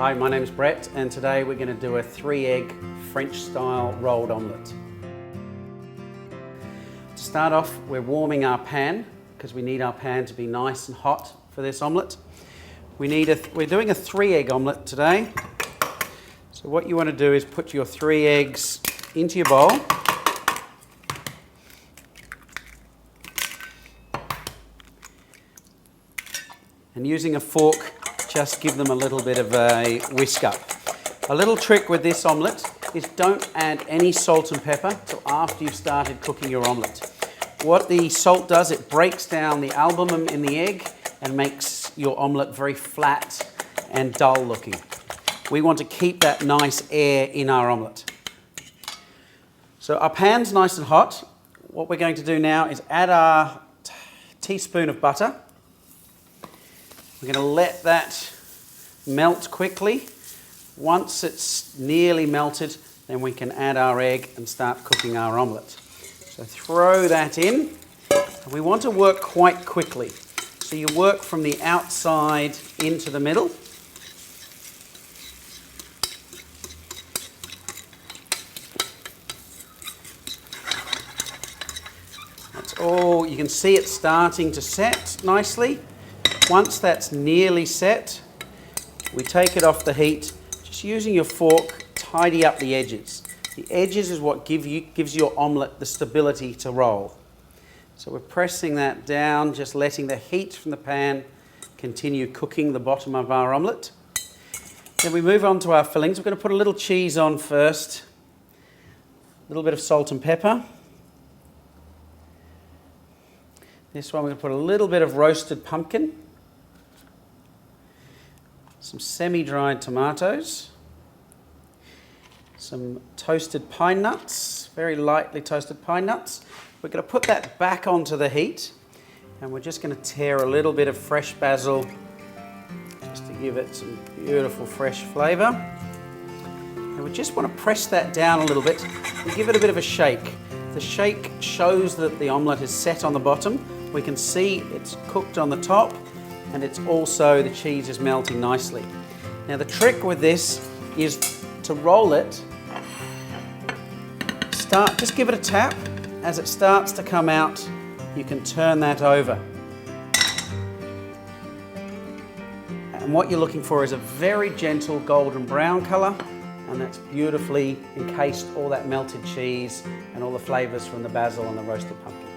Hi, my name is Brett and today we're going to do a 3-egg French style rolled omelette. To start off, we're warming our pan because we need our pan to be nice and hot for this omelette. We're doing a 3-egg omelette today. So what you want to do is put your 3 eggs into your bowl. And using a fork, just give them a little bit of a whisk up. A little trick with this omelette is don't add any salt and pepper until after you've started cooking your omelette. What the salt does, it breaks down the albumin in the egg and makes your omelette very flat and dull looking. We want to keep that nice air in our omelette. So our pan's nice and hot. What we're going to do now is add our teaspoon of butter. We're going to let that melt quickly. Once it's nearly melted, then we can add our egg and start cooking our omelette. So throw that in. And we want to work quite quickly. So you work from the outside into the middle. That's all. You can see it starting to set nicely. Once that's nearly set, we take it off the heat. Just using your fork, tidy up the edges. The edges is what gives your omelette the stability to roll. So we're pressing that down, just letting the heat from the pan continue cooking the bottom of our omelette. Then we move on to our fillings. We're going to put a little cheese on first, a little bit of salt and pepper. This one we're going to put a little bit of roasted pumpkin. Some semi-dried tomatoes, some toasted pine nuts, very lightly toasted pine nuts. We're going to put that back onto the heat and we're just going to tear a little bit of fresh basil just to give it some beautiful fresh flavour. And we just want to press that down a little bit and give it a bit of a shake. The shake shows that the omelette is set on the bottom. We can see it's cooked on the top. And it's also, the cheese is melting nicely. Now the trick with this is to roll it, just give it a tap. As it starts to come out, you can turn that over. And what you're looking for is a very gentle golden brown colour, and that's beautifully encased all that melted cheese and all the flavours from the basil and the roasted pumpkin.